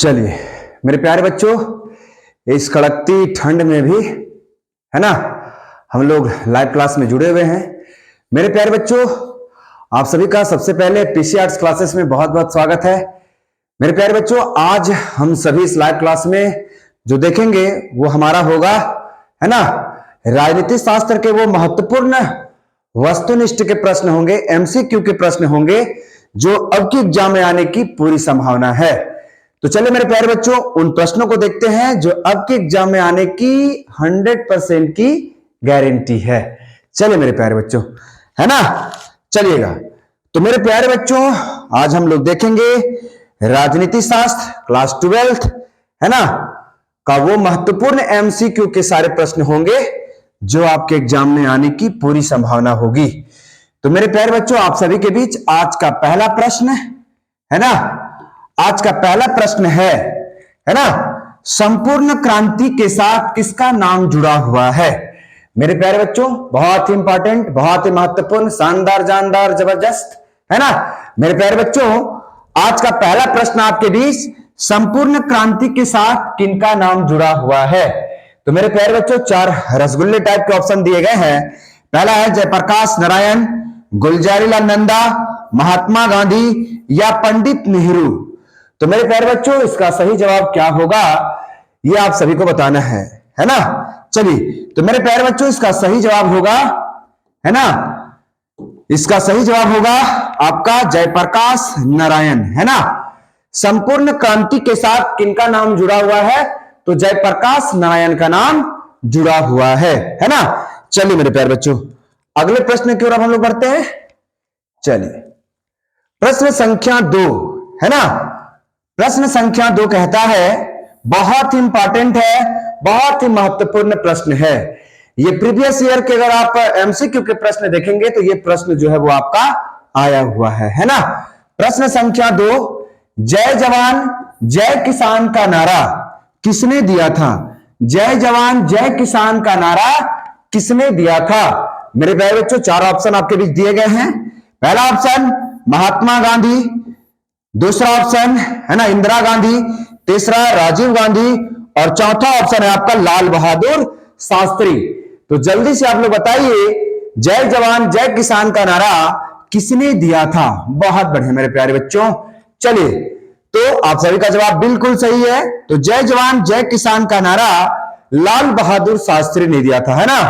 चलिए मेरे प्यारे बच्चों, इस कड़कती ठंड में भी है ना हम लोग लाइव क्लास में जुड़े हुए हैं। मेरे प्यारे बच्चों, आप सभी का सबसे पहले पीसी आर्ट्स क्लासेस में बहुत बहुत स्वागत है। मेरे प्यारे बच्चों, आज हम सभी इस लाइव क्लास में जो देखेंगे वो हमारा होगा है ना राजनीति शास्त्र के वो महत्वपूर्ण वस्तुनिष्ठ के प्रश्न होंगे, एमसीक्यू के प्रश्न होंगे जो अब की एग्जाम में आने की पूरी संभावना है। तो चलिए मेरे प्यारे बच्चों, उन प्रश्नों को देखते हैं जो अब के एग्जाम में आने की 100% की गारंटी है। चलिए मेरे प्यारे बच्चों, है ना, चलिएगा। तो मेरे प्यारे बच्चों, आज हम लोग देखेंगे राजनीति शास्त्र क्लास 12th है ना का वो महत्वपूर्ण एमसीक्यू के सारे प्रश्न होंगे जो आपके एग्जाम में आने की पूरी संभावना होगी। तो मेरे प्यारे बच्चों, आप सभी के बीच आज का पहला प्रश्न है ना, आज का पहला प्रश्न है ना, संपूर्ण क्रांति के साथ किसका नाम जुड़ा हुआ है। मेरे प्यारे बच्चों, बहुत ही इंपॉर्टेंट, बहुत ही महत्वपूर्ण, शानदार, जानदार, जबरदस्त, है ना। मेरे प्यारे बच्चों, आज का पहला प्रश्न आपके बीच, संपूर्ण क्रांति के साथ किनका नाम जुड़ा हुआ है। तो मेरे प्यारे बच्चों, 4 रसगुल्ले टाइप के ऑप्शन दिए गए हैं। पहला है जयप्रकाश नारायण, गुलजारीलाल नंदा, महात्मा गांधी या पंडित नेहरू। तो मेरे प्यारे बच्चों, इसका सही जवाब क्या होगा ये आप सभी को बताना है ना। चलिए, तो मेरे प्यारे बच्चों, इसका सही जवाब होगा है ना, इसका सही जवाब होगा आपका जयप्रकाश नारायण, है ना। संपूर्ण क्रांति के साथ किनका नाम जुड़ा हुआ है, तो जयप्रकाश नारायण का नाम जुड़ा हुआ है ना। चलिए मेरे प्यारे बच्चों, अगले प्रश्न की ओर हम लोग बढ़ते हैं। चलिए, प्रश्न संख्या 2 है ना, प्रश्न संख्या 2 कहता है, बहुत ही इंपॉर्टेंट है, बहुत ही महत्वपूर्ण प्रश्न है ये। प्रीवियस ईयर के अगर आप एमसीक्यू के प्रश्न देखेंगे तो ये प्रश्न जो है वो आपका आया हुआ है ना। प्रश्न संख्या 2, जय जवान जय किसान का नारा किसने दिया था। जय जवान जय किसान का नारा किसने दिया था। मेरे प्यारे बच्चों, 4 ऑप्शन आपके बीच दिए गए हैं। पहला ऑप्शन महात्मा गांधी, दूसरा ऑप्शन है ना इंदिरा गांधी, तीसरा राजीव गांधी और चौथा ऑप्शन है आपका लाल बहादुर शास्त्री। तो जल्दी से आप लोग बताइए, जय जवान जय किसान का नारा किसने दिया था। बहुत बढ़िया मेरे प्यारे बच्चों, चलिए, तो आप सभी का जवाब बिल्कुल सही है। तो जय जवान जय किसान का नारा लाल बहादुर शास्त्री ने दिया था, है ना।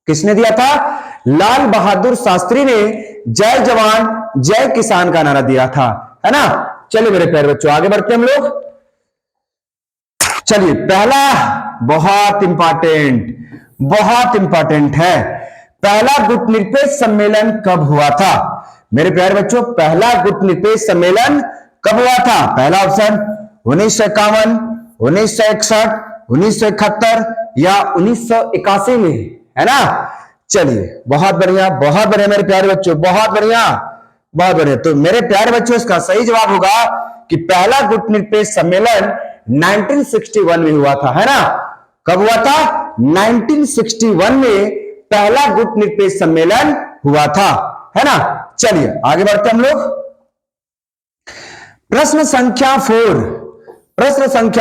किसने दिया था, लाल बहादुर शास्त्री ने जय जवान जय किसान का नारा दिया था, है ना। चलिए मेरे प्यारे बच्चों, आगे बढ़ते हैं हम लोग। चलिए, पहला बहुत इंपॉर्टेंट है, पहला गुटनिरपेक्ष सम्मेलन कब हुआ था। मेरे प्यारे बच्चों, पहला गुटनिरपेक्ष सम्मेलन कब हुआ था। पहला ऑप्शन 1951, 1961, 1971 या 1981 में, है ना। चलिए, बहुत बढ़िया मेरे प्यारे बच्चों, बहुत बढ़िया। तो मेरे प्यारे बच्चों, इसका सही जवाब होगा कि पहला गुटनिरपेक्ष सम्मेलन 1961 में हुआ था, है ना। कब हुआ था, 1961 में पहला गुटनिरपेक्ष सम्मेलन हुआ था, है ना। चलिए आगे बढ़ते हम लोग। प्रश्न संख्या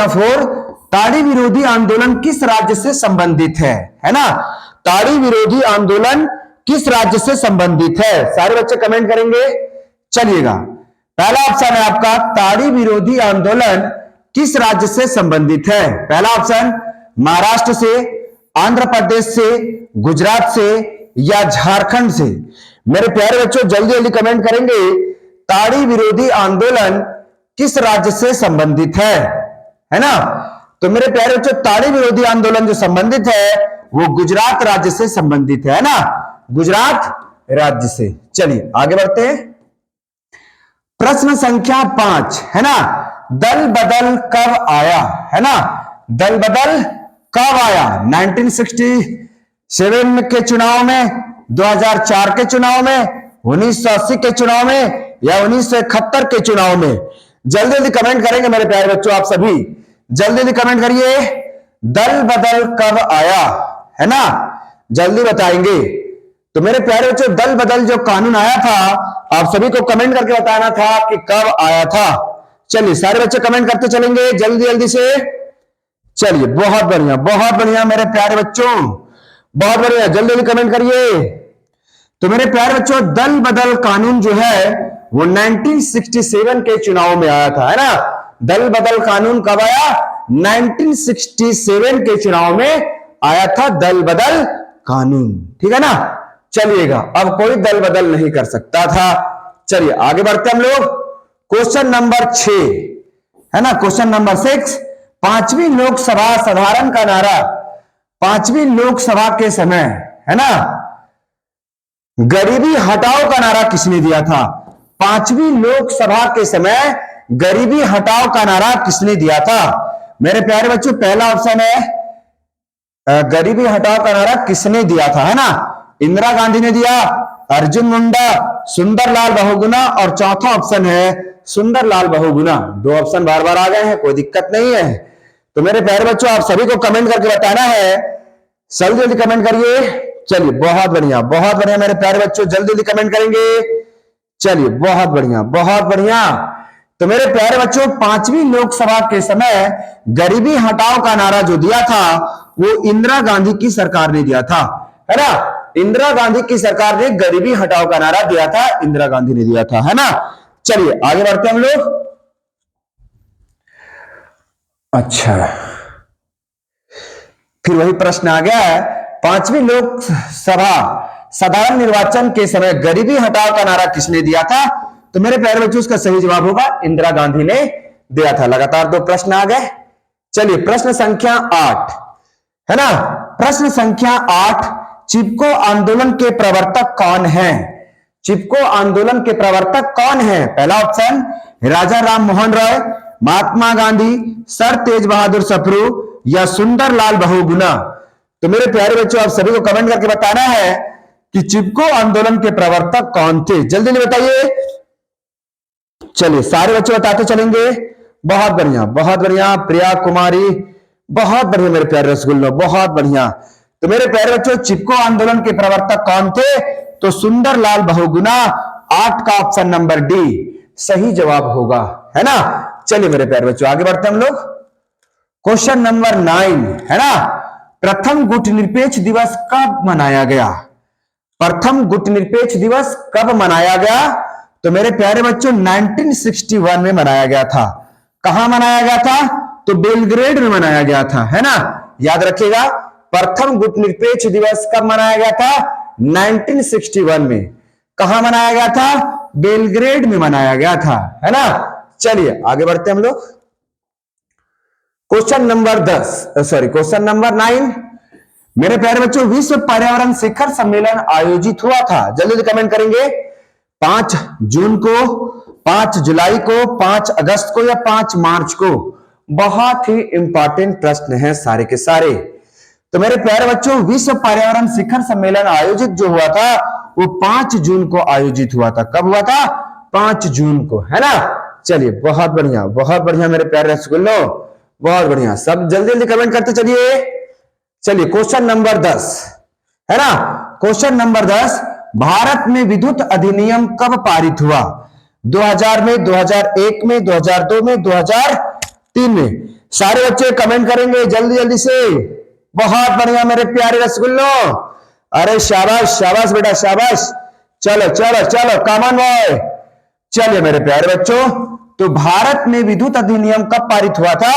4, ताड़ी विरोधी आंदोलन किस राज्य से संबंधित है ना। ताड़ी विरोधी आंदोलन किस राज्य से संबंधित है, सारे बच्चे कमेंट करेंगे। चलिएगा, पहला ऑप्शन है आपका, ताड़ी विरोधी आंदोलन किस राज्य से संबंधित है। पहला ऑप्शन महाराष्ट्र से, आंध्र प्रदेश से, गुजरात से या झारखंड से। मेरे प्यारे बच्चों, जल्दी जल्दी कमेंट करेंगे, ताड़ी विरोधी आंदोलन किस राज्य से संबंधित है ना। तो मेरे प्यारे बच्चों, ताड़ी विरोधी आंदोलन जो संबंधित है वो गुजरात राज्य से संबंधित है ना, गुजरात राज्य से। चलिए आगे बढ़ते हैं। प्रश्न संख्या 5 है ना, दल बदल कब आया, है ना। दल बदल कब आया, 1967 के चुनाव में, 2004 के चुनाव में, 1980 के चुनाव में या 1971 के चुनाव में। जल्दी जल्दी कमेंट करेंगे मेरे प्यारे बच्चों, आप सभी जल्दी जल्दी कमेंट करिए, दल बदल कब आया, है ना, जल्दी बताएंगे। तो मेरे प्यारे बच्चों, दल बदल जो कानून आया था, आप सभी को कमेंट करके बताना था कि कब आया था। चलिए सारे बच्चे कमेंट करते चलेंगे जल्दी जल्दी से। चलिए बहुत बढ़िया मेरे प्यारे बच्चों, बहुत बढ़िया, जल्दी जल्दी कमेंट करिए। तो मेरे प्यारे बच्चों, दल बदल कानून जो है वो 1967 के चुनाव में आया था, है ना। दल बदल कानून कब आया? 1967 के चुनाव में आया था दल बदल कानून, ठीक है ना। चलिएगा, अब कोई दल बदल नहीं कर सकता था। चलिए आगे बढ़ते हम लोग। क्वेश्चन नंबर 6, है ना, क्वेश्चन नंबर 6, पांचवी लोकसभा साधारण का नारा पांचवी लोकसभा के समय, है ना, गरीबी हटाओ का नारा किसने दिया था? पांचवी लोकसभा के समय गरीबी हटाओ का नारा किसने दिया था? मेरे प्यारे बच्चों, पहला ऑप्शन है गरीबी हटाओ का नारा किसने दिया था, है ना। इंदिरा गांधी ने दिया, अर्जुन मुंडा, सुंदरलाल बहुगुणा, और चौथा ऑप्शन है सुंदरलाल बहुगुणा। दो ऑप्शन बार बार आ गए हैं, कोई दिक्कत नहीं है। तो मेरे प्यारे बच्चों, आप सभी को कमेंट करके बताना है, जल्दी जल्दी कमेंट करिए। चलिए बहुत बढ़िया मेरे प्यारे बच्चों, जल्दी जल्दी कमेंट करेंगे। चलिए बहुत बढ़िया। तो मेरे प्यारे बच्चों, पांचवी लोकसभा के समय गरीबी हटाओ का नारा जो दिया था वो इंदिरा गांधी की सरकार ने दिया था, है ना। इंदिरा गांधी की सरकार ने गरीबी हटाओ का नारा दिया था, इंदिरा गांधी ने दिया था, है ना। चलिए आगे बढ़ते हम लोग। अच्छा, फिर वही प्रश्न आ गया है, पांचवी लोकसभा साधारण निर्वाचन के समय गरीबी हटाओ का नारा किसने दिया था? तो मेरे प्यारे बच्चों, उसका सही जवाब होगा इंदिरा गांधी ने दिया था। लगातार दो प्रश्न आ गए। चलिए प्रश्न संख्या 8, है ना, प्रश्न संख्या 8, चिपको आंदोलन के प्रवर्तक कौन है? चिपको आंदोलन के प्रवर्तक कौन है? पहला ऑप्शन राजा राम मोहन रॉय, महात्मा गांधी, सर तेज बहादुर सप्रू, या सुंदरलाल बहुगुणा। तो मेरे प्यारे बच्चों, आप सभी को कमेंट करके बताना है कि चिपको आंदोलन के प्रवर्तक कौन थे, जल्दी जल्दी बताइए। चलिए सारे बच्चे बताते चलेंगे। बहुत बढ़िया प्रिया कुमारी, बहुत बढ़िया मेरे प्यारे रसगुल्लो, बहुत बढ़िया। तो मेरे प्यारे बच्चों, चिपको आंदोलन के प्रवर्तक कौन थे? तो सुंदरलाल बहुगुणा। 8 का ऑप्शन नंबर डी सही जवाब होगा, है ना। चलिए मेरे प्यारे बच्चों, आगे बढ़ते हम लोग। क्वेश्चन नंबर 9, है ना, प्रथम गुटनिरपेक्ष दिवस कब मनाया गया? प्रथम गुटनिरपेक्ष दिवस कब मनाया गया? तो मेरे प्यारे बच्चों, 1961 में मनाया गया था। कहां मनाया गया था? तो बेलग्रेड में मनाया गया था, है ना। याद रखिएगा, प्रथम गुटनिरपेक्ष दिवस कब मनाया गया था? 1961 में। कहां मनाया गया था? बेलग्रेड में मनाया गया था, है ना। चलिए आगे बढ़ते हम लोग। क्वेश्चन नंबर 9, मेरे प्यारे बच्चों, विश्व पर्यावरण शिखर सम्मेलन आयोजित हुआ था, जल्दी कमेंट करेंगे। 5 जून को, 5 जुलाई को, 5 अगस्त को, या 5 मार्च को? बहुत ही इंपॉर्टेंट प्रश्न है सारे के सारे। तो मेरे प्यारे बच्चों, विश्व पर्यावरण शिखर सम्मेलन आयोजित जो हुआ था वो 5 जून को आयोजित हुआ था। कब हुआ था? 5 जून को, है ना। चलिए बहुत बढ़िया मेरे प्यारे रसगुल्लो, बहुत बढ़िया। सब जल्दी जल्दी कमेंट करते चलिए। चलिए क्वेश्चन नंबर 10, है ना, क्वेश्चन नंबर 10, भारत में विद्युत अधिनियम कब पारित हुआ? 2000 में, 2001 में, 2002 में, 2003 में? सारे बच्चे कमेंट करेंगे जल्दी जल्दी से। बहुत बढ़िया मेरे प्यारे रसगुल्लो, अरे शाबाश बेटा शाबाश। चलो कॉमन बॉय। चलिए मेरे प्यारे बच्चों, तो भारत में विद्युत अधिनियम कब पारित हुआ था?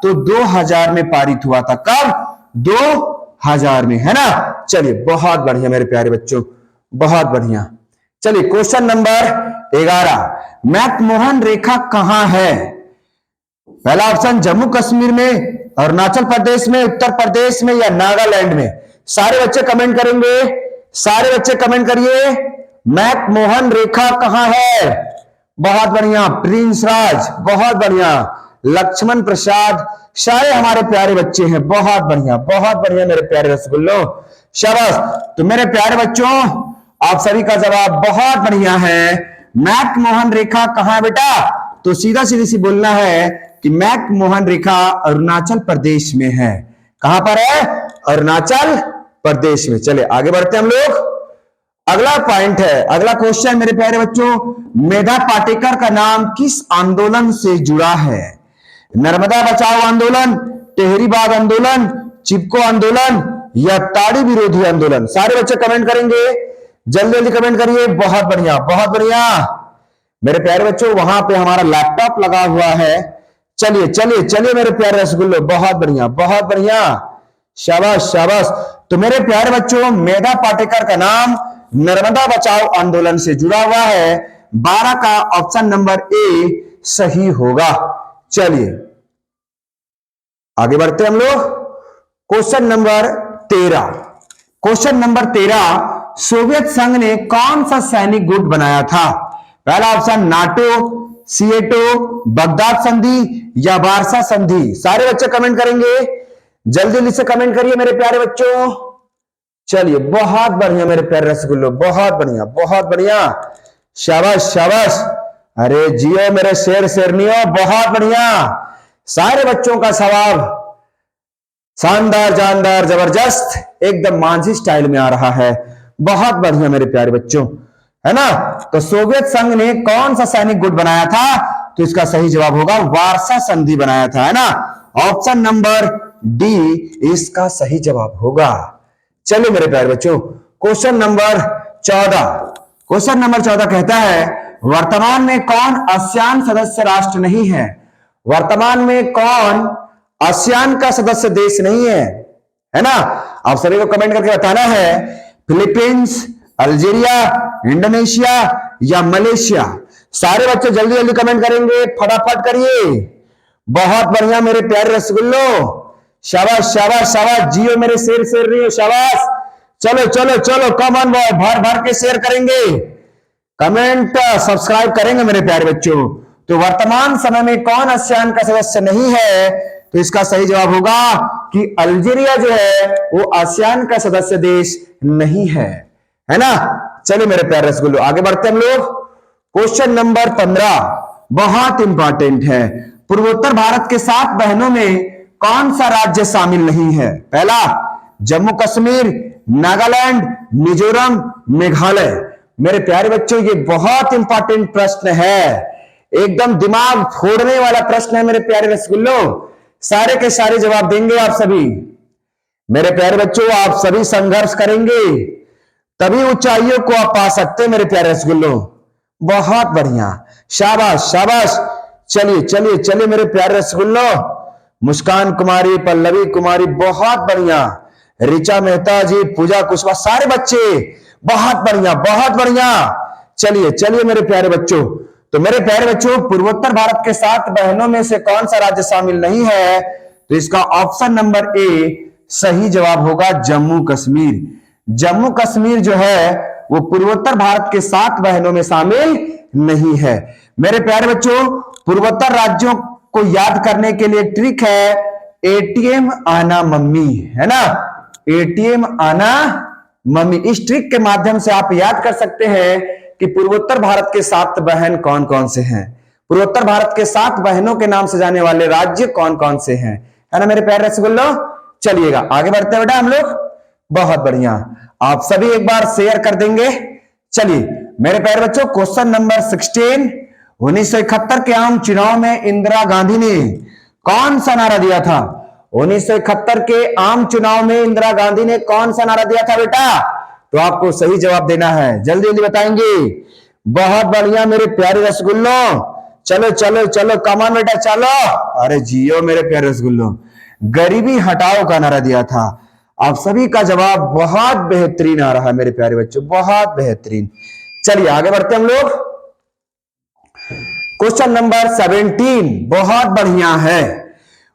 तो 2000 में पारित हुआ था। कब? 2000 में, है ना। चलिए बहुत बढ़िया मेरे प्यारे बच्चों, बहुत बढ़िया। चलिए क्वेश्चन नंबर 11, मैकमोहन रेखा कहां है? पहला ऑप्शन जम्मू कश्मीर में, अरुणाचल प्रदेश में, उत्तर प्रदेश में, या नागालैंड में? सारे बच्चे कमेंट करेंगे, सारे बच्चे कमेंट करिए। मैकमोहन रेखा कहां है? बहुत बढ़िया प्रिंस राज, बहुत बढ़िया लक्ष्मण प्रसाद, सारे हमारे प्यारे बच्चे हैं। बहुत बढ़िया मेरे प्यारे रसगुल्लो, शाबाश। तो मेरे प्यारे बच्चों, आप सभी का जवाब बहुत बढ़िया है। मैकमोहन रेखा कहां है बेटा? तो सीधा सीधी सी बोलना है कि मैकमोहन रेखा अरुणाचल प्रदेश में है। कहां पर है? अरुणाचल प्रदेश में। चले आगे बढ़ते हैं हम लोग। अगला पॉइंट है, अगला क्वेश्चन मेरे प्यारे बच्चों, मेधा पाटेकर का नाम किस आंदोलन से जुड़ा है? नर्मदा बचाओ आंदोलन, टेहरी बाग आंदोलन, चिपको आंदोलन या ताड़ी विरोधी आंदोलन? सारे बच्चे कमेंट करेंगे, जल्दी जल्दी कमेंट करिए। बहुत बढ़िया, बहुत बढ़िया मेरे प्यारे बच्चों, वहां पे हमारा लैपटॉप लगा हुआ है। चलिए चलिए चलिए मेरे प्यारे रसगुल्लो, बहुत बढ़िया, बहुत बढ़िया, शाबाश शाबाश। तो मेरे प्यारे बच्चों, मेधा पाटेकर का नाम नर्मदा बचाओ आंदोलन से जुड़ा हुआ है। 12 का ऑप्शन नंबर ए सही होगा। चलिए आगे बढ़ते हम लोग। Question number 13, question number 13, Soviet संघ ने कौन सा सैनिक गुट बनाया था? पहला ऑप्शन नाटो, सीएटो, बगदाद संधि या वारसा संधि? सारे बच्चे कमेंट करेंगे, जल्दी जल्दी से कमेंट करिए मेरे प्यारे बच्चों। चलिए बहुत बढ़िया मेरे प्यारे रसगुल्लो, बहुत बढ़िया, बहुत बढ़िया, शाबाश शाबाश। अरे जियो मेरे शेर शेरनियों, बहुत बढ़िया। सारे बच्चों का सवाब शानदार, जानदार, जबरदस्त, एकदम मांझी स्टाइल में आ रहा है। बहुत बढ़िया मेरे प्यारे बच्चों, है ना? तो सोवियत संघ ने कौन सा सैनिक गुट बनाया था? तो इसका सही जवाब होगा वारसा संधि बनाया था, है ना? ऑप्शन नंबर डी इसका सही जवाब होगा। चलिए मेरे प्यारे बच्चों, क्वेश्चन नंबर 14, क्वेश्चन नंबर 14 कहता है वर्तमान में कौन आसियान सदस्य राष्ट्र नहीं है? वर्तमान में कौन आसियान का सदस्य देश नहीं है ना? आप सभी को कमेंट करके बताना है। फिलीपींस, अल्जीरिया, इंडोनेशिया या मलेशिया? सारे बच्चे जल्दी जल्दी कमेंट करेंगे, फटाफट करिए। बहुत बढ़िया मेरे प्यारे रसगुल्लो, शाबाश शाबाश शाबाश, जियो मेरे शेर शेर रही हो, शाबाश। चलो चलो चलो, कम ऑन बॉय, भर भर के शेयर करेंगे, कमेंट सब्सक्राइब करेंगे मेरे प्यारे बच्चों। तो वर्तमान समय में कौन आसियान का सदस्य नहीं है? तो इसका सही जवाब होगा कि अल्जीरिया जो है वो आसियान का सदस्य देश नहीं है ना? चलिए मेरे प्यारे रसगुल्लो, आगे बढ़ते हम लोग। क्वेश्चन नंबर 15 बहुत इंपॉर्टेंट है। पूर्वोत्तर भारत के 7 बहनों में कौन सा राज्य शामिल नहीं है? पहला जम्मू कश्मीर, नागालैंड, मिजोरम, मेघालय। मेरे प्यारे बच्चों, ये बहुत इंपॉर्टेंट प्रश्न है, एकदम दिमाग फोड़ने वाला प्रश्न है मेरे प्यारे रसगुल्लो। सारे के सारे जवाब देंगे आप सभी मेरे प्यारे बच्चों, आप सभी संघर्ष करेंगे तभी ऊंचाइयों को आप पा सकते हैं मेरे प्यारे रसगुल्लो। बहुत बढ़िया, शाबाश शाबाश। चलिए चलिए चलिए मेरे प्यारे रसगुल्लो, मुस्कान कुमारी, पल्लवी कुमारी, बहुत बढ़िया, ऋचा मेहता जी, पूजा कुशवाहा, सारे बच्चे बहुत बढ़िया, बहुत बढ़िया। चलिए चलिए मेरे प्यारे बच्चों, तो मेरे प्यारे बच्चों, पूर्वोत्तर भारत के 7 बहनों में से कौन सा राज्य शामिल नहीं है? तो इसका ऑप्शन नंबर ए सही जवाब होगा जम्मू कश्मीर। जम्मू कश्मीर जो है वो पूर्वोत्तर भारत के 7 बहनों में शामिल नहीं है। मेरे प्यारे बच्चों, पूर्वोत्तर राज्यों को याद करने के लिए ट्रिक है एटीएम आना मम्मी, है ना? एटीएम आना मम्मी, इस ट्रिक के माध्यम से आप याद कर सकते हैं कि पूर्वोत्तर भारत के 7 बहन कौन कौन से हैं, पूर्वोत्तर भारत के 7 बहनों के नाम से जाने वाले राज्य कौन कौन से हैं, है ना मेरे प्यारे रसगुल्लो? चलिएगा आगे बढ़ते हैं बेटा हम लोग। बहुत बढ़िया, आप सभी एक बार शेयर कर देंगे। चलिए मेरे प्यारे बच्चों, क्वेश्चन नंबर 16, 1971 के आम चुनाव में इंदिरा गांधी ने कौन सा नारा दिया था? 1971 के आम चुनाव में इंदिरा गांधी ने कौन सा नारा दिया था बेटा? तो आपको सही जवाब देना है, जल्दी जल्दी बताएंगे। बहुत बढ़िया मेरे प्यारे रसगुल्लो, चलो चलो चलो, कमान बेटा चलो। अरे जियो मेरे प्यारे रसगुल्लो, गरीबी हटाओ का नारा दिया था। आप सभी का जवाब बहुत बेहतरीन आ रहा है मेरे प्यारे बच्चों, बहुत बेहतरीन। चलिए आगे बढ़ते हम लोग। क्वेश्चन नंबर 17 बहुत बढ़िया है।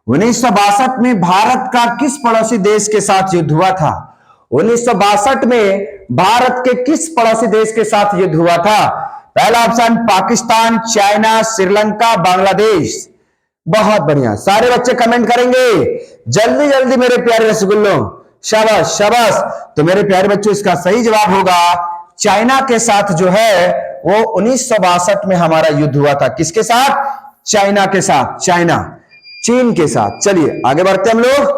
1962 में भारत का किस पड़ोसी देश के साथ युद्ध हुआ था? 1962 में भारत के किस पड़ोसी देश के साथ युद्ध हुआ था? पहला ऑप्शन पाकिस्तान, चाइना, श्रीलंका, बांग्लादेश। बहुत बढ़िया, सारे बच्चे कमेंट करेंगे जल्दी जल्दी मेरे प्यारे रसगुल्लो, शाबाश शाबाश। तो मेरे प्यारे बच्चों, इसका सही जवाब होगा चाइना के साथ जो है वो 1962 में हमारा युद्ध हुआ था। किसके साथ? चाइना के साथ, चाइना, चीन के साथ। चलिए आगे बढ़ते हम लोग।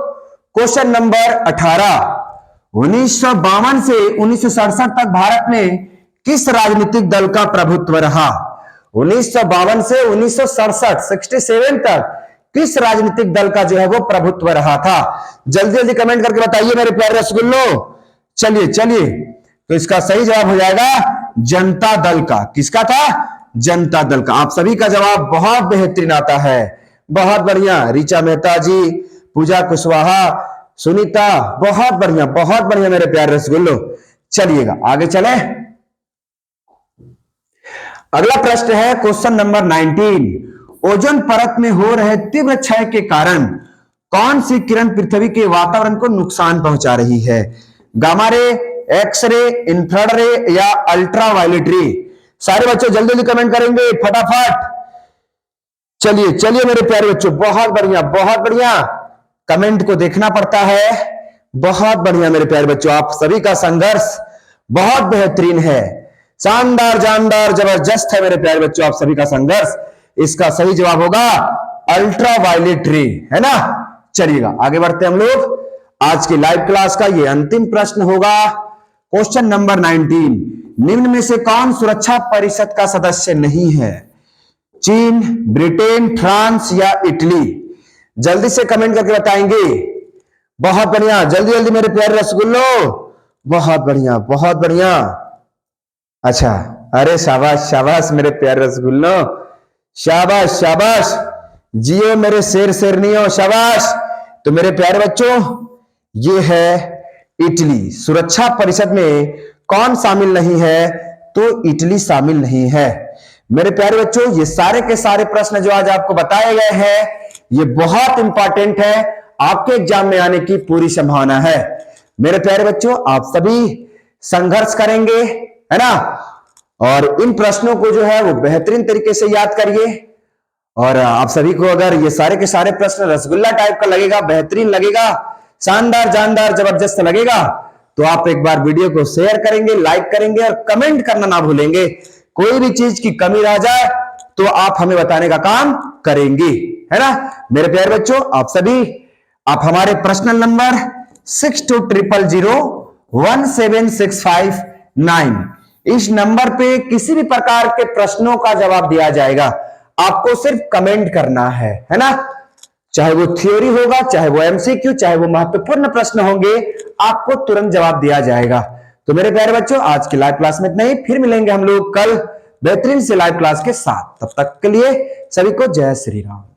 क्वेश्चन नंबर 18, 1952 से 1967 तक भारत में किस राजनीतिक दल का प्रभुत्व रहा? 1952 से 1967 67 तक किस राजनीतिक दल का जो है वो प्रभुत्व रहा था? जल्दी जल्दी कमेंट करके बताइए मेरे प्यारे रसगुल्लो। चलिए चलिए, तो इसका सही जवाब हो जाएगा जनता दल का। किसका था? जनता दल का। आप सभी का जवाब बहुत बेहतरीन आता है, बहुत बढ़िया। ऋचा मेहता जी, पूजा कुशवाहा, सुनीता, बहुत बढ़िया मेरे प्यारे रसगुल्लो। चलिएगा आगे चले। अगला प्रश्न है क्वेश्चन नंबर 19। ओजोन परत में हो रहे तीव्र क्षय के कारण कौन सी किरण पृथ्वी के वातावरण को नुकसान पहुंचा रही है? Gamma ray, X ray, infrared रे या अल्ट्रा वायलेट रे? सारे बच्चों जल्दी जल्दी कमेंट करेंगे फटाफट। चलिए चलिए मेरे प्यारे बच्चों, बहुत बढ़िया। कमेंट को देखना पड़ता है। बहुत बढ़िया मेरे प्यारे बच्चों, आप सभी का संघर्ष बहुत बेहतरीन है, शानदार जानदार जबरदस्त है मेरे प्यारे बच्चों, आप सभी का संघर्ष। इसका सही जवाब होगा अल्ट्रा वायलेट रे, है ना। चलिएगा आगे बढ़ते हम लोग। आज की लाइव क्लास का ये अंतिम प्रश्न होगा क्वेश्चन नंबर 19। निम्न में से कौन सुरक्षा परिषद का सदस्य नहीं है? चीन, ब्रिटेन, फ्रांस या इटली? जल्दी से कमेंट करके बताएंगे। बहुत बढ़िया, जल्दी जल्दी मेरे प्यारे रसगुल्लो, बहुत बढ़िया। अच्छा, अरे शाबाश मेरे प्यारे रसगुल्लो, शाबाश जियो मेरे शेरनियों, शाबाश। तो मेरे प्यारे बच्चों, ये है इटली। सुरक्षा परिषद में कौन शामिल नहीं है? तो इटली शामिल नहीं है। मेरे प्यारे बच्चों, ये सारे के सारे प्रश्न जो आज आपको बताए गए हैं, ये बहुत इंपॉर्टेंट है, आपके एग्जाम में आने की पूरी संभावना है। मेरे प्यारे बच्चों, आप सभी संघर्ष करेंगे, है ना, और इन प्रश्नों को जो है वो बेहतरीन तरीके से याद करिए। और आप सभी को अगर ये सारे के सारे प्रश्न रसगुल्ला टाइप का लगेगा, बेहतरीन लगेगा, शानदार जानदार जबरदस्त लगेगा, तो आप एक बार वीडियो को शेयर करेंगे, लाइक करेंगे और कमेंट करना ना भूलेंगे। कोई भी चीज की कमी रह जाए तो आप हमें बताने का काम करेंगे, है ना। मेरे प्यारे बच्चों, आप हमारे पर्सनल नंबर 6200017659 इस नंबर पे किसी भी प्रकार के प्रश्नों का जवाब दिया जाएगा। आपको सिर्फ कमेंट करना है ना। चाहे वो थ्योरी होगा, चाहे वो एमसीक्यू, चाहे वो महत्वपूर्ण प्रश्न होंगे, आपको तुरंत जवाब दिया जाएगा। तो मेरे प्यारे बच्चों, आज की लाइव क्लास में इतना ही। फिर मिलेंगे हम लोग कल बेहतरीन से लाइव क्लास के साथ। तब तक के लिए सभी को जय श्री राम।